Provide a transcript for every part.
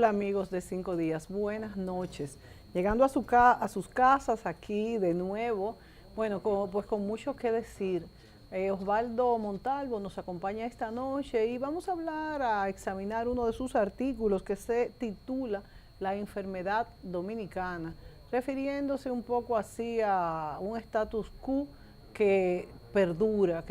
Hola amigos de 5 días, buenas noches. Llegando a sus casas aquí de nuevo, bueno, pues con mucho que decir. Osvaldo Montalvo nos acompaña esta noche y vamos a hablar, a examinar uno de sus artículos que se titula La enfermedad dominicana, refiriéndose un poco así a un status quo que perdura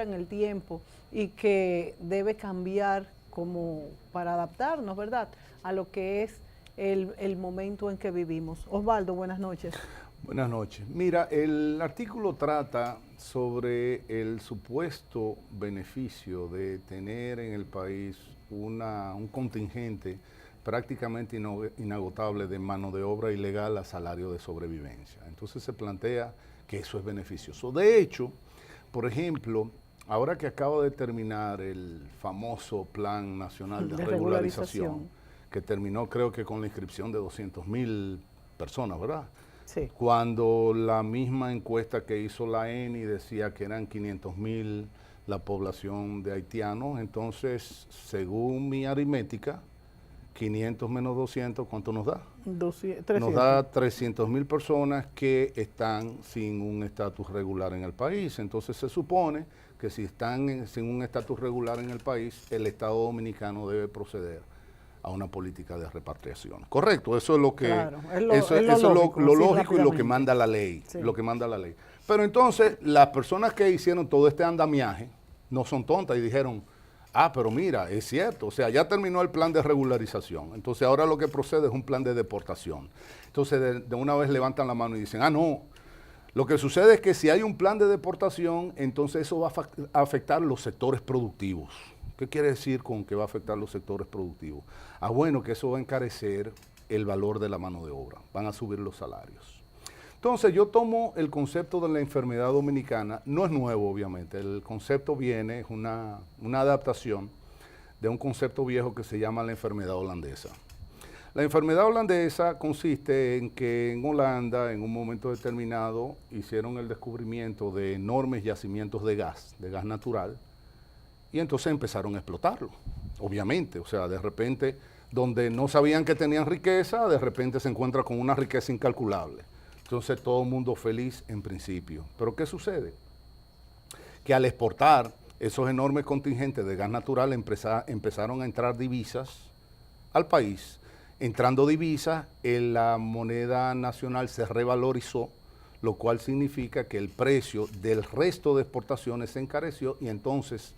en el tiempo y que debe cambiar como para adaptarnos, ¿verdad?, a lo que es el momento en que vivimos. Osvaldo, buenas noches. Buenas noches. Mira, el artículo trata sobre el supuesto beneficio de tener en el país un contingente prácticamente inagotable de mano de obra ilegal a salario de sobrevivencia. Entonces se plantea que eso es beneficioso. De hecho, por ejemplo, ahora que acaba de terminar el famoso Plan Nacional de Regularización, que terminó creo que con la inscripción de 200,000 personas, ¿verdad? Sí. Cuando la misma encuesta que hizo la ENI decía que eran 500,000 la población de haitianos, entonces, según mi aritmética, 500 menos 200, ¿cuánto nos da? 300. Nos da 300,000 personas que están sin un estatus regular en el país. Entonces se supone que si están sin un estatus regular en el país, el Estado Dominicano debe proceder a una política de repatriación. Correcto, eso es lo que eso es lo lógico y lo que manda la ley, sí. Lo que manda la ley. Pero entonces las personas que hicieron todo este andamiaje no son tontas y dijeron, pero mira, es cierto, o sea, ya terminó el plan de regularización, entonces ahora lo que procede es un plan de deportación. Entonces de una vez levantan la mano y dicen, no, lo que sucede es que si hay un plan de deportación, entonces eso va a afectar los sectores productivos. ¿Qué quiere decir con que va a afectar los sectores productivos? Bueno, que eso va a encarecer el valor de la mano de obra, van a subir los salarios. Entonces yo tomo el concepto de la enfermedad dominicana, no es nuevo obviamente, el concepto viene, es una adaptación de un concepto viejo que se llama la enfermedad holandesa. La enfermedad holandesa consiste en que en Holanda, en un momento determinado, hicieron el descubrimiento de enormes yacimientos de gas natural, y entonces empezaron a explotarlo, obviamente, o sea, de repente, donde no sabían que tenían riqueza, de repente se encuentra con una riqueza incalculable. Entonces todo el mundo feliz en principio. Pero ¿qué sucede? Que al exportar esos enormes contingentes de gas natural empezaron a entrar divisas al país. Entrando divisas, la moneda nacional se revalorizó, lo cual significa que el precio del resto de exportaciones se encareció y entonces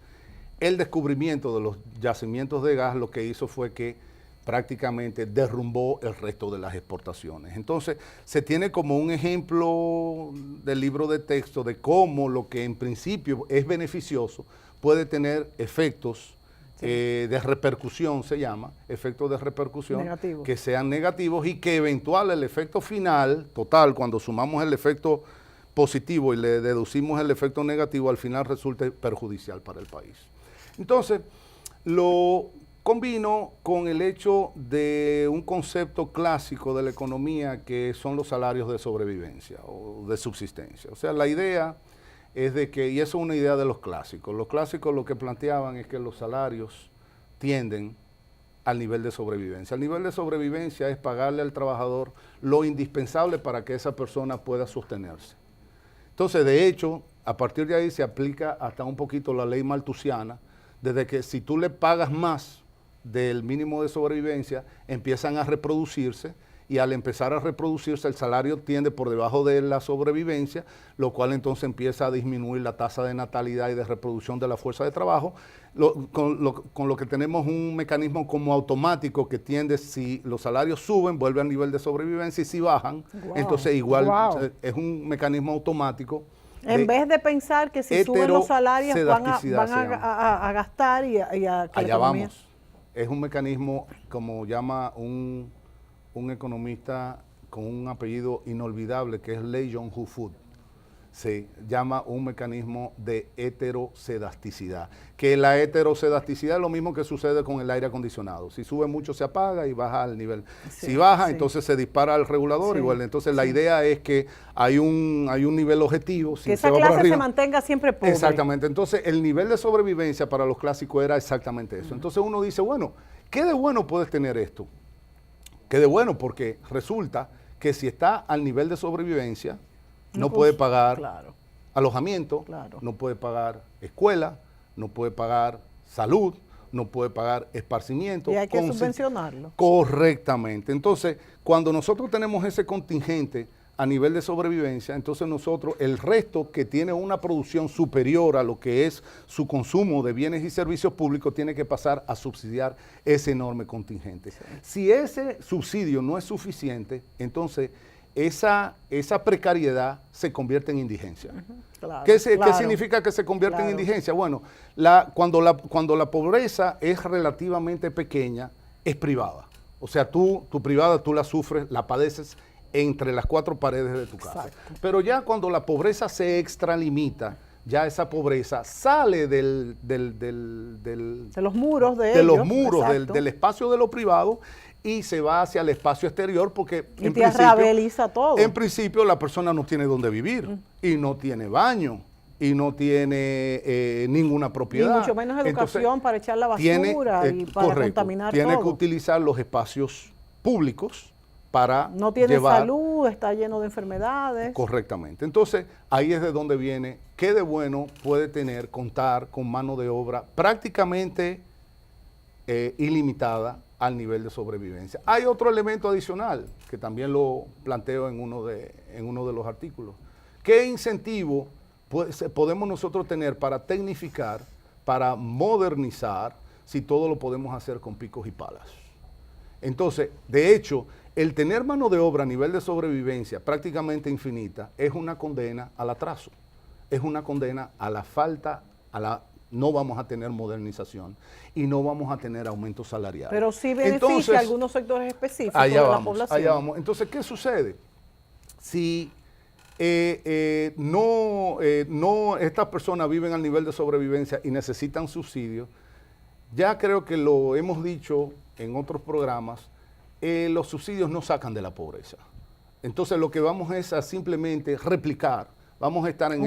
el descubrimiento de los yacimientos de gas lo que hizo fue que prácticamente derrumbó el resto de las exportaciones. Entonces, se tiene como un ejemplo del libro de texto de cómo lo que en principio es beneficioso puede tener efectos de repercusión, se llama, efectos de repercusión Negativo. Que sean negativos y que eventual el efecto final, total, cuando sumamos el efecto positivo y le deducimos el efecto negativo, al final resulte perjudicial para el país. Entonces, lo combino con el hecho de un concepto clásico de la economía que son los salarios de sobrevivencia o de subsistencia. O sea, la idea es de que, y eso es una idea de los clásicos lo que planteaban es que los salarios tienden al nivel de sobrevivencia. El nivel de sobrevivencia es pagarle al trabajador lo indispensable para que esa persona pueda sostenerse. Entonces, de hecho, a partir de ahí se aplica hasta un poquito la ley malthusiana, desde que si tú le pagas más del mínimo de sobrevivencia, empiezan a reproducirse y al empezar a reproducirse el salario tiende por debajo de la sobrevivencia, lo cual entonces empieza a disminuir la tasa de natalidad y de reproducción de la fuerza de trabajo, con lo que tenemos un mecanismo como automático que tiende, si los salarios suben, vuelve al nivel de sobrevivencia y si bajan, entonces igual es un mecanismo automático. En vez de pensar que si suben los salarios van a gastar y a allá vamos. Es un mecanismo, como llama un economista con un apellido inolvidable, que es Lee Jong-Hu, se llama un mecanismo de heterosedasticidad. Que la heterosedasticidad es lo mismo que sucede con el aire acondicionado. Si sube mucho se apaga y baja al nivel. Sí, si baja, entonces se dispara el regulador. Sí, igual. Entonces la idea es que hay un nivel objetivo. Que esa clase se mantenga siempre pobre. Exactamente. Entonces el nivel de sobrevivencia para los clásicos era exactamente eso. Entonces uno dice, bueno, ¿qué de bueno puede tener esto? quede bueno, porque resulta que si está al nivel de sobrevivencia, no pues, puede pagar claro, alojamiento, claro. no puede pagar escuela, no puede pagar salud, no puede pagar esparcimiento. Y hay que subvencionarlo. Correctamente. Entonces, cuando nosotros tenemos ese contingente a nivel de sobrevivencia, entonces nosotros, el resto que tiene una producción superior a lo que es su consumo de bienes y servicios públicos, tiene que pasar a subsidiar ese enorme contingente. Sí. Si ese subsidio no es suficiente, entonces esa precariedad se convierte en indigencia. Claro, ¿Qué claro, significa que se convierte en claro. indigencia? Bueno, cuando la pobreza es relativamente pequeña, es privada. O sea, tu privada, tú la sufres, la padeces entre las cuatro paredes de tu casa. Exacto. Pero ya cuando la pobreza se extralimita, ya esa pobreza sale de los muros del espacio de lo privado y se va hacia el espacio exterior, porque y te arrabeliza todo. En principio la persona no tiene dónde vivir y no tiene baño y no tiene ninguna propiedad. Y mucho menos educación. Entonces, para echar la basura y para contaminar tiene todo. Que utilizar los espacios públicos para no tiene salud, está lleno de enfermedades. Correctamente. Entonces, ahí es de donde viene qué de bueno puede contar con mano de obra prácticamente ilimitada al nivel de sobrevivencia. Hay otro elemento adicional que también lo planteo en uno de los artículos. ¿Qué incentivo podemos nosotros tener para tecnificar, para modernizar, si todo lo podemos hacer con picos y palas? Entonces, de hecho, el tener mano de obra a nivel de sobrevivencia prácticamente infinita es una condena al atraso, es una condena a la falta, no vamos a tener modernización y no vamos a tener aumento salarial. Pero sí beneficia a algunos sectores específicos de la población. Allá vamos. Entonces, ¿qué sucede? Si estas personas viven al nivel de sobrevivencia y necesitan subsidios, ya creo que lo hemos dicho en otros programas, los subsidios no sacan de la pobreza. Entonces lo que vamos es a simplemente replicar, vamos a estar en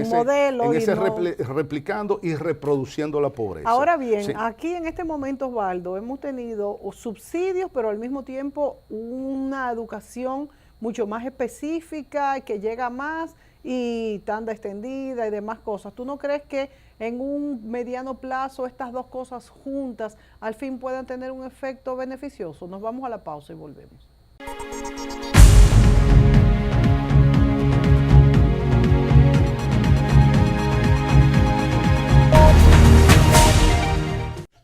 replicando y reproduciendo la pobreza. Ahora bien, sí. Aquí en este momento, Osvaldo, hemos tenido subsidios, pero al mismo tiempo una educación mucho más específica, que llega más, y tanda extendida y demás cosas. ¿Tú no crees que en un mediano plazo estas dos cosas juntas al fin puedan tener un efecto beneficioso? Nos vamos a la pausa y volvemos.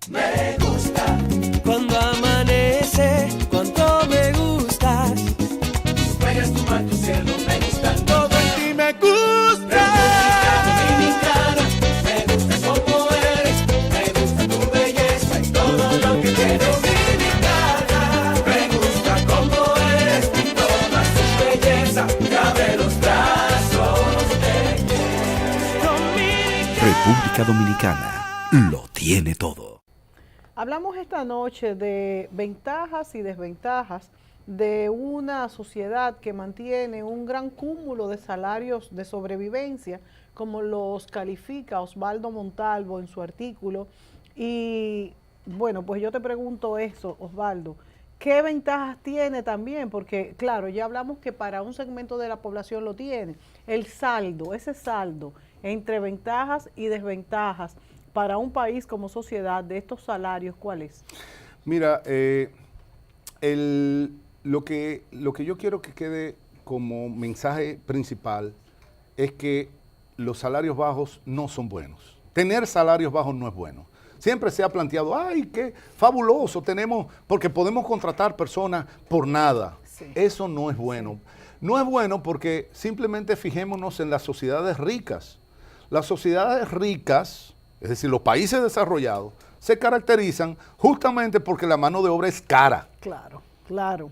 Me gusta cuando amanece, cuando me gustas. Juegas tu mar, tu cielo, me gusta todo en ti, me gusta. Dominicana, me gusta como eres, me gusta tu belleza y todo lo que tienes. Dominicana, me gusta como eres, toda su belleza, te abre los brazos de Dominicana. República Dominicana lo tiene todo. Hablamos esta noche de ventajas y desventajas de una sociedad que mantiene un gran cúmulo de salarios de sobrevivencia, como los califica Osvaldo Montalvo en su artículo. Y bueno, pues yo te pregunto eso, Osvaldo, ¿qué ventajas tiene también? Porque claro, ya hablamos que para un segmento de la población lo tiene. El saldo, ese saldo entre ventajas y desventajas para un país como sociedad de estos salarios, ¿cuál es? Mira, lo que yo quiero que quede como mensaje principal es que los salarios bajos no son buenos. Tener salarios bajos no es bueno. Siempre se ha planteado, ¡ay, qué fabuloso! Tenemos, porque podemos contratar personas por nada. Sí. Eso no es bueno. No es bueno porque simplemente fijémonos en las sociedades ricas. Las sociedades ricas, es decir, los países desarrollados, se caracterizan justamente porque la mano de obra es cara. Claro, claro.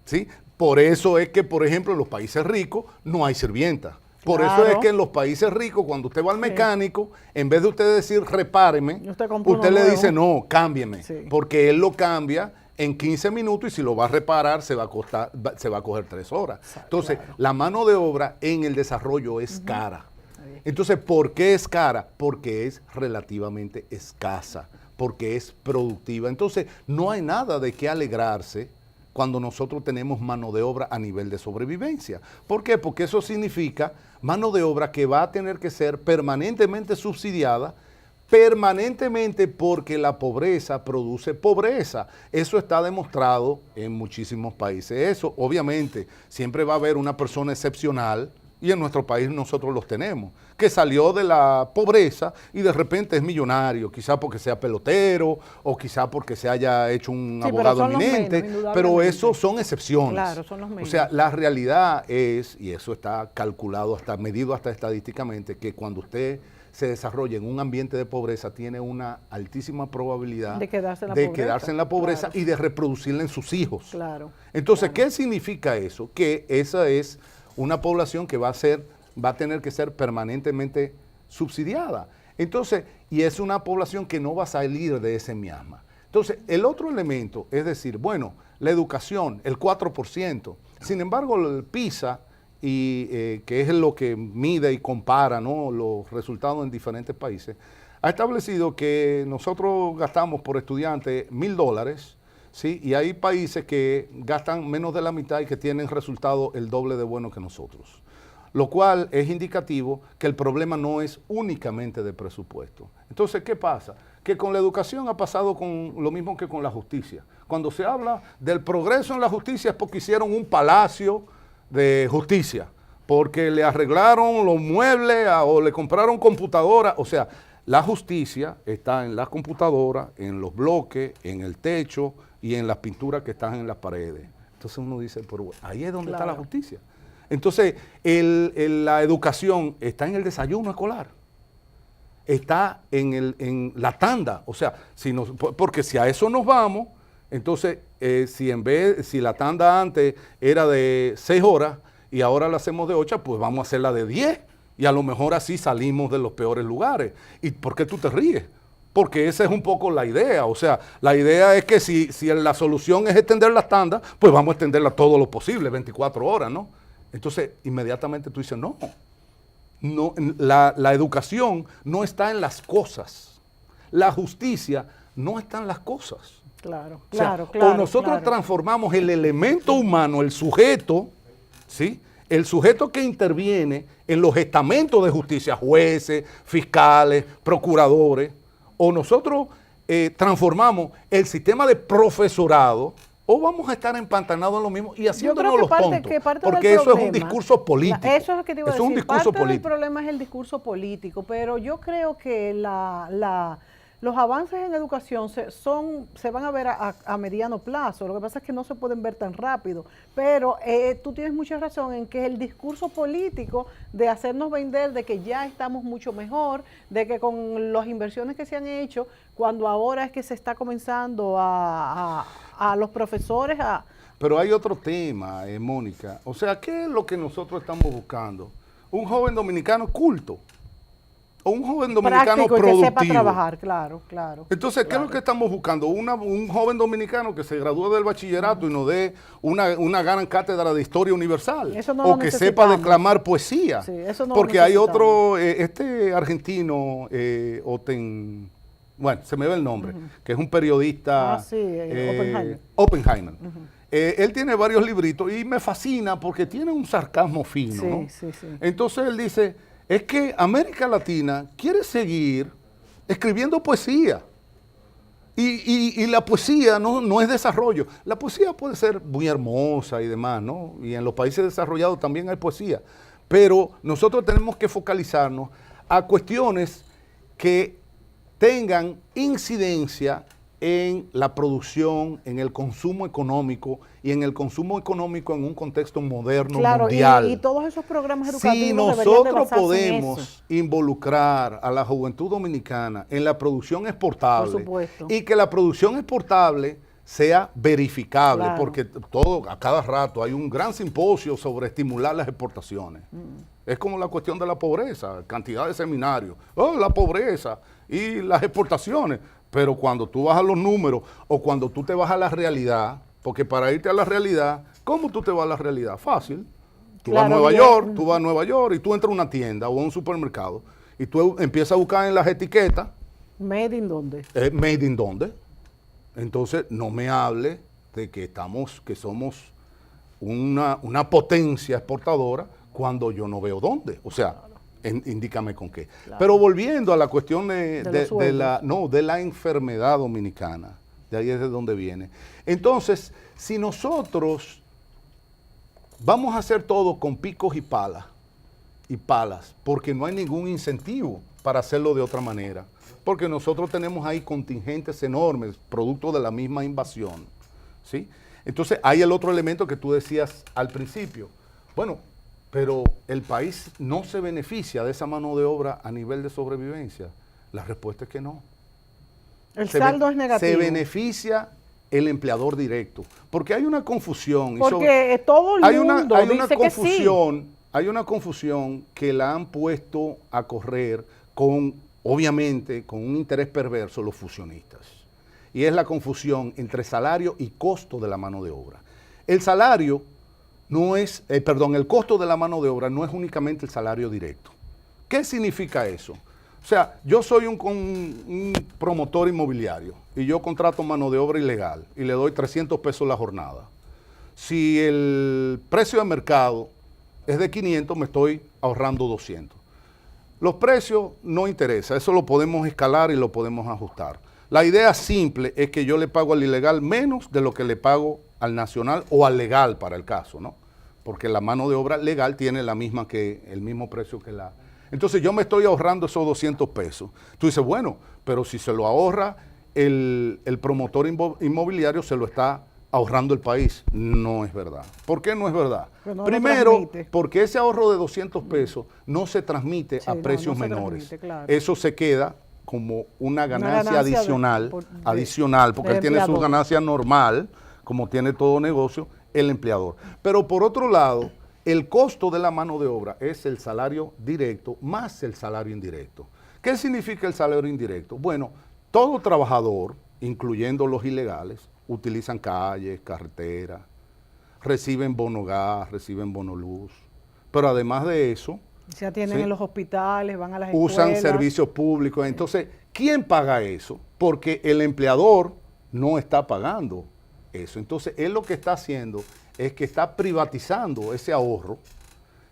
¿Sí? Por eso es que, por ejemplo, en los países ricos no hay sirvienta. Por claro. eso es que en los países ricos, cuando usted va al mecánico, sí, en vez de usted decir repáreme, usted le dice no, cámbieme. Sí. Porque él lo cambia en 15 minutos y si lo va a reparar se va a coger 3 horas. Entonces, claro, la mano de obra en el desarrollo es cara. Entonces, ¿por qué es cara? Porque es relativamente escasa, porque es productiva. Entonces, no hay nada de qué alegrarse cuando nosotros tenemos mano de obra a nivel de sobrevivencia. ¿Por qué? Porque eso significa mano de obra que va a tener que ser permanentemente subsidiada, permanentemente, porque la pobreza produce pobreza. Eso está demostrado en muchísimos países. Eso, obviamente, siempre va a haber una persona excepcional, y en nuestro país nosotros los tenemos, que salió de la pobreza y de repente es millonario, quizá porque sea pelotero o quizá porque se haya hecho un abogado eminente, pero esos son excepciones. Claro, son los menos. O sea, la realidad es, y eso está calculado, medido hasta estadísticamente, que cuando usted se desarrolla en un ambiente de pobreza, tiene una altísima probabilidad de quedarse en la pobreza, claro, y de reproducirla en sus hijos. Claro. Entonces, claro. ¿qué significa eso? Que esa es una población que va a tener que ser permanentemente subsidiada. Entonces, y es una población que no va a salir de ese miasma. Entonces, el otro elemento es decir, bueno, la educación, el 4%. Sin embargo, el PISA, que es lo que mide y compara, ¿no?, los resultados en diferentes países, ha establecido que nosotros gastamos por estudiante $1,000, ¿sí? Y hay países que gastan menos de la mitad y que tienen resultados el doble de bueno que nosotros. Lo cual es indicativo que el problema no es únicamente de presupuesto. Entonces, ¿qué pasa? Que con la educación ha pasado con lo mismo que con la justicia. Cuando se habla del progreso en la justicia es porque hicieron un palacio de justicia, porque le arreglaron los muebles o le compraron computadoras. O sea, la justicia está en las computadoras, en los bloques, en el techo y en las pinturas que están en las paredes. Entonces uno dice, pero ahí es donde está la justicia. Entonces, la educación está en el desayuno escolar, está en la tanda. O sea, porque si a eso nos vamos, entonces, si la tanda antes era de 6 horas y ahora la hacemos de 8, pues vamos a hacerla de 10. Y a lo mejor así salimos de los peores lugares. ¿Y por qué tú te ríes? Porque esa es un poco la idea. O sea, la idea es que si la solución es extender las tandas, pues vamos a extenderla todo lo posible, 24 horas, ¿no? Entonces, inmediatamente tú dices, no, la educación no está en las cosas. La justicia no está en las cosas. Claro, O sea, claro. o nosotros transformamos el elemento humano, el sujeto, ¿sí?, el sujeto que interviene en los estamentos de justicia, jueces, fiscales, procuradores, o nosotros transformamos el sistema de profesorado, o vamos a estar empantanados en lo mismo y haciéndonos los tontos, porque eso es un discurso político. Eso es lo que te iba a decir. Es un discurso parte político. del problema es el discurso político, pero yo creo que los avances en educación se van a ver a mediano plazo. Lo que pasa es que no se pueden ver tan rápido. Pero tú tienes mucha razón en que el discurso político de hacernos vender de que ya estamos mucho mejor, de que con las inversiones que se han hecho, cuando ahora es que se está comenzando a los profesores a... Pero hay otro tema, Mónica. O sea, ¿qué es lo que nosotros estamos buscando? Un joven dominicano culto. O un joven dominicano productivo. Que sepa trabajar, claro. Entonces, ¿qué es lo que estamos buscando? Un joven dominicano que se gradúe del bachillerato y nos dé una gran cátedra de historia universal. Eso no o que sepa declamar poesía. Sí, eso no porque hay otro, argentino, bueno, se me ve el nombre, que es un periodista. Oppenheimer. Él tiene varios libritos y me fascina porque tiene un sarcasmo fino, ¿no? Sí. Entonces él dice, es que América Latina quiere seguir escribiendo poesía. Y la poesía no es desarrollo. La poesía puede ser muy hermosa y demás, ¿no? Y en los países desarrollados también hay poesía. Pero nosotros tenemos que focalizarnos a cuestiones que tengan incidencia en la producción, en el consumo económico y en el consumo económico en un contexto moderno, mundial. Y todos esos programas educativos si nosotros podemos involucrar a la juventud dominicana en la producción exportable y que la producción exportable sea verificable, porque a cada rato hay un gran simposio sobre estimular las exportaciones. Es como la cuestión de la pobreza, cantidad de seminarios, la pobreza y las exportaciones. Pero cuando tú vas a los números o cuando tú te vas a la realidad, porque para irte a la realidad, ¿cómo tú te vas a la realidad? Fácil. Tú vas a Nueva York y tú entras a una tienda o a un supermercado y tú empiezas a buscar en las etiquetas. ¿Made in dónde? ¿Made in dónde? Entonces no me hable de que somos una potencia exportadora cuando yo no veo dónde. O sea, indícame con qué. Claro. Pero volviendo a la cuestión de la enfermedad dominicana, de ahí es de donde viene. Entonces, si nosotros vamos a hacer todo con picos y palas, porque no hay ningún incentivo para hacerlo de otra manera, porque nosotros tenemos ahí contingentes enormes, producto de la misma invasión, ¿sí? Entonces, hay el otro elemento que tú decías al principio. Bueno, pero el país no se beneficia de esa mano de obra a nivel de sobrevivencia. La respuesta es que no. El saldo es negativo. Se beneficia el empleador directo, porque hay una confusión. Porque todo el mundo dice que sí. Hay una confusión que la han puesto a correr obviamente, con un interés perverso los fusionistas. Y es la confusión entre salario y costo de la mano de obra. El salario el costo de la mano de obra no es únicamente el salario directo. ¿Qué significa eso? O sea, yo soy un promotor inmobiliario y yo contrato mano de obra ilegal y le doy 300 pesos la jornada. Si el precio de mercado es de 500, me estoy ahorrando 200. Los precios no interesa, eso lo podemos escalar y lo podemos ajustar. La idea simple es que yo le pago al ilegal menos de lo que le pago al nacional o al legal para el caso, ¿no? Porque la mano de obra legal tiene el mismo precio que la... Entonces yo me estoy ahorrando esos 200 pesos. Tú dices, bueno, pero si se lo ahorra el promotor inmobiliario, se lo está ahorrando el país. No es verdad. ¿Por qué no es verdad? No Primero, porque ese ahorro de 200 pesos no se transmite a precios menores. Claro. Eso se queda como una ganancia adicional, porque él tiene su ganancia normal, como tiene todo negocio, el empleador. Pero por otro lado, el costo de la mano de obra es el salario directo más el salario indirecto. ¿Qué significa el salario indirecto? Bueno, todo trabajador, incluyendo los ilegales, utilizan calles, carreteras, reciben bono gas, reciben bono luz. Pero además de eso, se atienden en los hospitales, van a las usan escuelas. Servicios públicos. Entonces, ¿quién paga eso? Porque el empleador no está pagando eso. Entonces, él lo que está haciendo es que está privatizando ese ahorro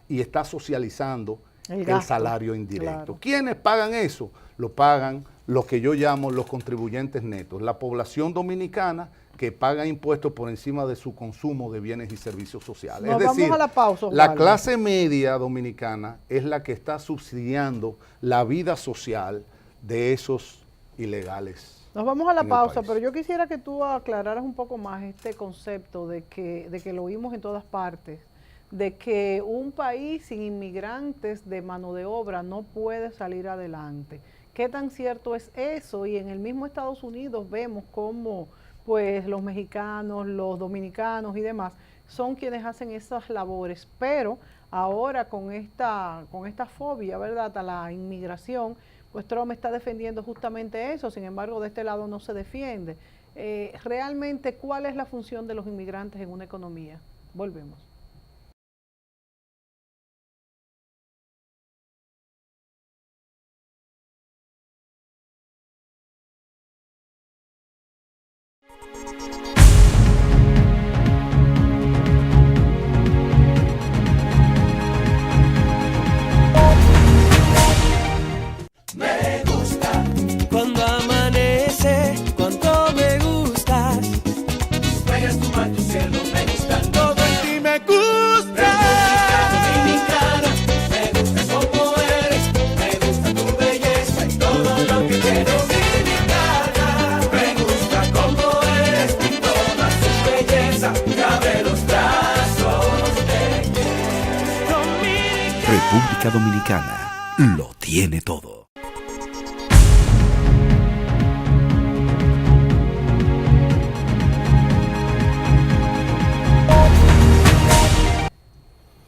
y está socializando el salario indirecto. Claro. ¿Quiénes pagan eso? Lo pagan lo que yo llamo los contribuyentes netos, la población dominicana que paga impuestos por encima de su consumo de bienes y servicios sociales. Es decir, vamos a la pausa, la clase media dominicana es la que está subsidiando la vida social de esos ilegales. Nos vamos a la pausa, pero yo quisiera que tú aclararas un poco más este concepto de que lo oímos en todas partes, de que un país sin inmigrantes de mano de obra no puede salir adelante. ¿Qué tan cierto es eso? Y en el mismo Estados Unidos vemos cómo pues los mexicanos, los dominicanos y demás son quienes hacen esas labores, pero ahora con esta fobia, ¿verdad?, a la inmigración, pues Trump está defendiendo justamente eso. Sin embargo, de este lado no se defiende. Realmente, ¿cuál es la función de los inmigrantes en una economía? Volvemos. Me gusta cuando amanece, cuánto me gustas. Juegas tu mar, tu cielo, me gusta todo en ti, me gusta. Dominicana, me gusta como eres, me gusta tu belleza y todo lo que tienes. Dominicana, me gusta como eres y toda su belleza, abre los brazos de República Dominicana lo tiene todo.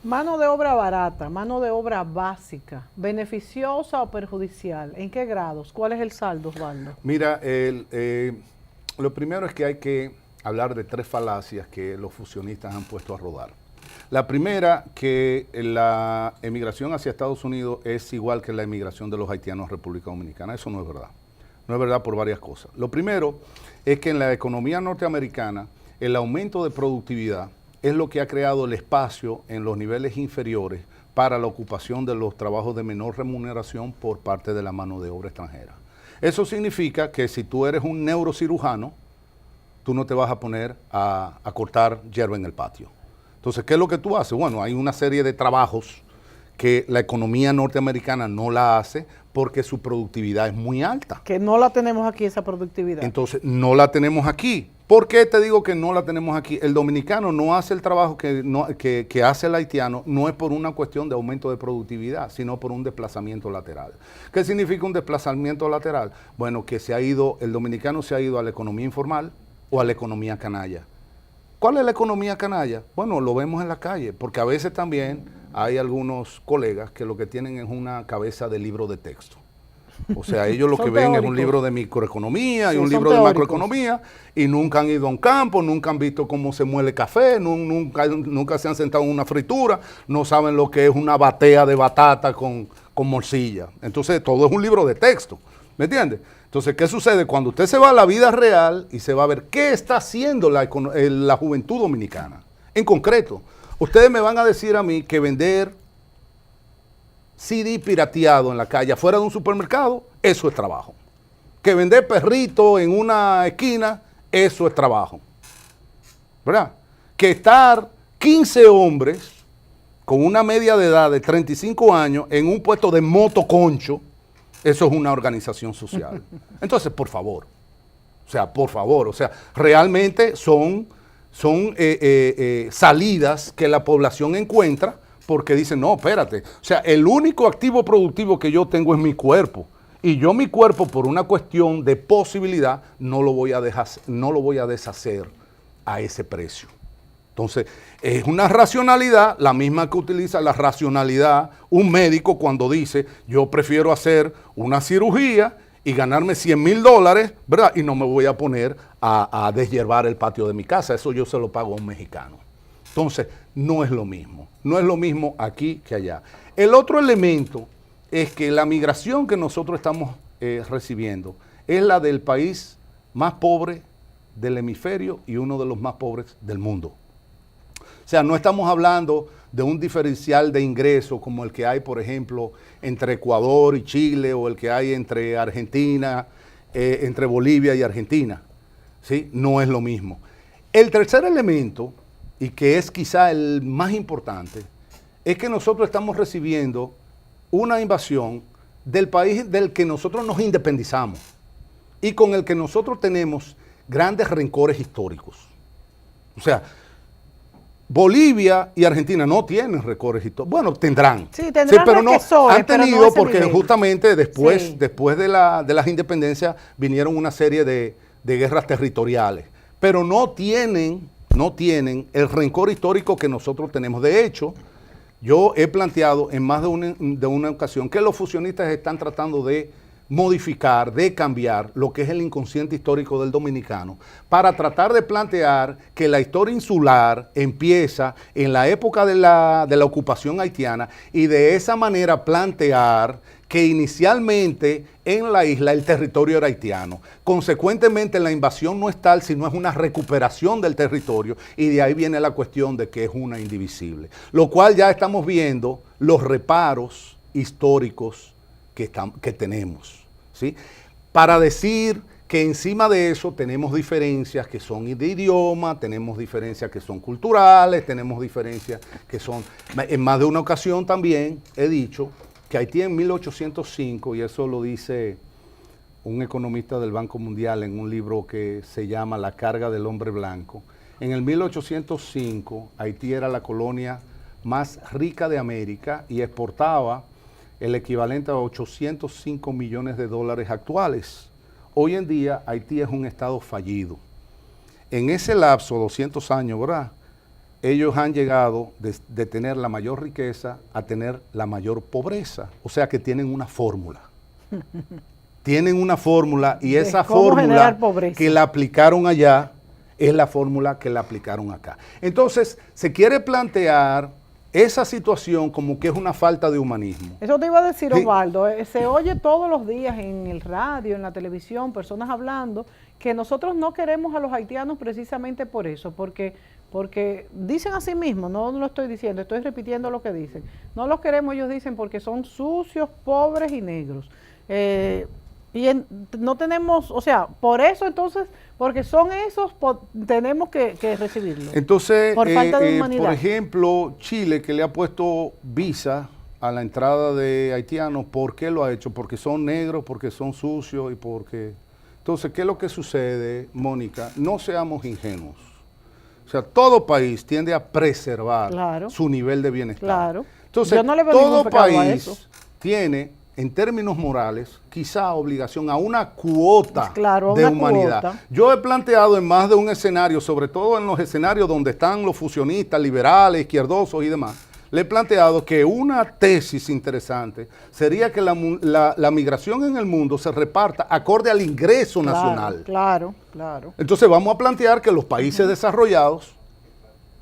Mano de obra barata, mano de obra básica, beneficiosa o perjudicial, ¿en qué grados? ¿Cuál es el saldo, Osvaldo? Mira, lo primero es que hay que hablar de tres falacias que los fusionistas han puesto a rodar. La primera, que la emigración hacia Estados Unidos es igual que la emigración de los haitianos a República Dominicana. Eso no es verdad. No es verdad por varias cosas. Lo primero es que en la economía norteamericana el aumento de productividad es lo que ha creado el espacio en los niveles inferiores para la ocupación de los trabajos de menor remuneración por parte de la mano de obra extranjera. Eso significa que si tú eres un neurocirujano, tú no te vas a poner a cortar hierba en el patio. Entonces, ¿qué es lo que tú haces? Bueno, hay una serie de trabajos que la economía norteamericana no la hace porque su productividad es muy alta. Que no la tenemos aquí, esa productividad. Entonces, no la tenemos aquí. ¿Por qué te digo que no la tenemos aquí? El dominicano no hace el trabajo que hace el haitiano, no es por una cuestión de aumento de productividad, sino por un desplazamiento lateral. ¿Qué significa un desplazamiento lateral? Bueno, que el dominicano se ha ido a la economía informal o a la economía canalla. ¿Cuál es la economía canalla? Bueno, lo vemos en la calle, porque a veces también hay algunos colegas que lo que tienen es una cabeza de libro de texto. O sea, ellos lo que ven es un libro de microeconomía y un libro de macroeconomía y nunca han ido a un campo, nunca han visto cómo se muele café, nunca se han sentado en una fritura, no saben lo que es una batea de batata con morcilla. Entonces, todo es un libro de texto, ¿me entiendes? Entonces, ¿qué sucede? Cuando usted se va a la vida real y se va a ver qué está haciendo la juventud dominicana, en concreto, ustedes me van a decir a mí que vender CD pirateado en la calle, afuera de un supermercado, eso es trabajo. Que vender perrito en una esquina, eso es trabajo. ¿Verdad? Que estar 15 hombres con una media de edad de 35 años en un puesto de motoconcho, eso es una organización social. Entonces, por favor, realmente son salidas que la población encuentra porque dicen, no, espérate, o sea, el único activo productivo que yo tengo es mi cuerpo. Y yo mi cuerpo, por una cuestión de posibilidad, no lo voy a deshacer a ese precio. Entonces, es una racionalidad, la misma que utiliza la racionalidad un médico cuando dice, yo prefiero hacer una cirugía y ganarme $100,000, ¿verdad? Y no me voy a poner a deshiervar el patio de mi casa, eso yo se lo pago a un mexicano. Entonces, no es lo mismo aquí que allá. El otro elemento es que la migración que nosotros estamos recibiendo es la del país más pobre del hemisferio y uno de los más pobres del mundo. O sea, no estamos hablando de un diferencial de ingresos como el que hay, por ejemplo, entre Ecuador y Chile o el que hay entre Argentina, entre Bolivia y Argentina. ¿Sí? No es lo mismo. El tercer elemento, y que es quizá el más importante, es que nosotros estamos recibiendo una invasión del país del que nosotros nos independizamos y con el que nosotros tenemos grandes rencores históricos. O sea, Bolivia y Argentina no tienen rencores históricos. Bueno, tendrán. Sí, pero no han tenido, porque justamente después de las independencias vinieron una serie de guerras territoriales. Pero no tienen el rencor histórico que nosotros tenemos. De hecho, yo he planteado en más de una ocasión que los fusionistas están tratando de modificar, de cambiar lo que es el inconsciente histórico del dominicano para tratar de plantear que la historia insular empieza en la época de la ocupación haitiana y de esa manera plantear que inicialmente en la isla el territorio era haitiano. Consecuentemente la invasión no es tal, sino es una recuperación del territorio y de ahí viene la cuestión de que es una indivisible. Lo cual ya estamos viendo los reparos históricos que tenemos, ¿sí? Para decir que encima de eso tenemos diferencias que son de idioma, tenemos diferencias que son culturales, tenemos diferencias que son... En más de una ocasión también he dicho que Haití en 1805, y eso lo dice un economista del Banco Mundial en un libro que se llama La carga del hombre blanco, en el 1805 Haití era la colonia más rica de América y exportaba el equivalente a 805 millones de dólares actuales. Hoy en día Haití es un estado fallido. En ese lapso, 200 años, ¿verdad? Ellos han llegado de tener la mayor riqueza a tener la mayor pobreza. O sea que tienen una fórmula. Tienen una fórmula y esa fórmula que la aplicaron allá es la fórmula que la aplicaron acá. Entonces, se quiere plantear esa situación como que es una falta de humanismo. Eso te iba a decir, Sí. Osvaldo, se oye todos los días en el radio, en la televisión, personas hablando que nosotros no queremos a los haitianos precisamente por eso, porque dicen así mismo, no lo estoy diciendo, estoy repitiendo lo que dicen. No los queremos, ellos dicen, porque son sucios, pobres y negros. No tenemos, o sea, por eso entonces, porque son esos, tenemos que recibirlos. Entonces, por falta de humanidad. por ejemplo, Chile, que le ha puesto visa a la entrada de haitianos, ¿por qué lo ha hecho? Porque son negros, porque son sucios y porque... Entonces, ¿qué es lo que sucede, Mónica? No seamos ingenuos. O sea, todo país tiende a preservar su nivel de bienestar. Claro. Entonces, yo no le veo ningún todo pecado a país eso. tiene, en términos morales, quizá obligación a una cuota Claro, de una humanidad. cuota. Yo he planteado en más de un escenario, sobre todo en los escenarios donde están los fusionistas, liberales, izquierdosos y demás, le he planteado que una tesis interesante sería que la migración en el mundo se reparta acorde al ingreso nacional. Claro. Entonces vamos a plantear que los países desarrollados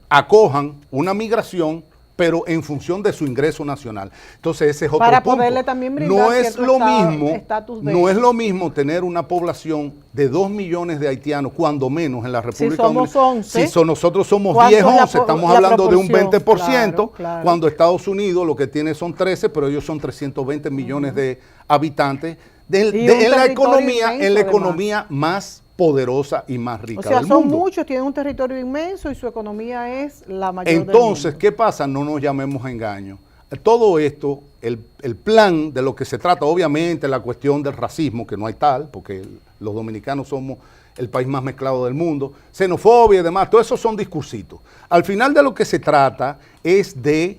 acojan una migración, pero en función de su ingreso nacional. Entonces ese es otro Para punto. poderle también brindar No es cierto lo mismo, estatus de... no es lo mismo tener una población de 2 millones de haitianos, cuando menos en la República somos Dominicana. 11, Si nosotros somos ¿cuánto 10, es la 11, estamos la hablando de un proporción? 20%, Claro. cuando Estados Unidos lo que tiene son 13, pero ellos son 320 millones de habitantes. En la economía más poderosa y más rica o sea, del son mundo. muchos, tienen un territorio inmenso y su economía es la mayor Entonces, del mundo. ¿qué pasa? No nos llamemos a engaño. Todo esto, el plan de lo que se trata, obviamente la cuestión del racismo, que no hay tal, porque los dominicanos somos el país más mezclado del mundo, xenofobia y demás, todo eso son discursitos. Al final de lo que se trata es de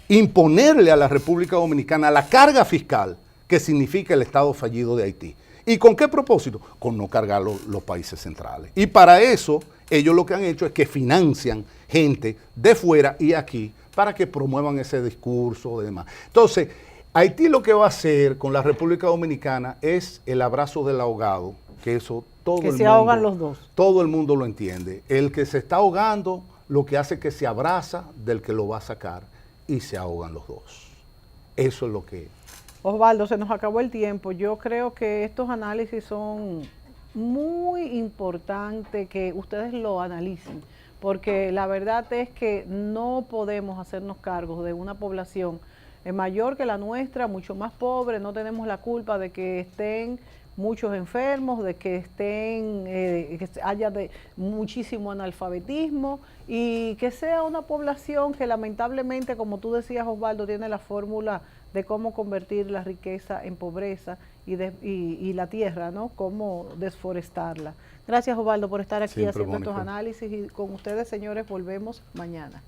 imponerle a la República Dominicana la carga fiscal que significa el Estado fallido de Haití. ¿Y con qué propósito? Con no cargar los países centrales. Y para eso, ellos lo que han hecho es que financian gente de fuera y aquí para que promuevan ese discurso y demás. Entonces, Haití lo que va a hacer con la República Dominicana es el abrazo del ahogado, que eso todo el mundo... Que se ahogan los dos. Todo el mundo lo entiende. El que se está ahogando, lo que hace es que se abraza del que lo va a sacar y se ahogan los dos. Eso es lo que... Osvaldo, se nos acabó el tiempo. Yo creo que estos análisis son muy importantes que ustedes lo analicen, porque la verdad es que no podemos hacernos cargos de una población mayor que la nuestra, mucho más pobre. No tenemos la culpa de que estén muchos enfermos, de que que haya muchísimo analfabetismo y que sea una población que lamentablemente, como tú decías, Osvaldo, tiene la fórmula de cómo convertir la riqueza en pobreza y la tierra, ¿no? Cómo desforestarla. Gracias, Osvaldo, por estar aquí Siempre, haciendo estos Mónica. análisis y con ustedes, señores, volvemos mañana.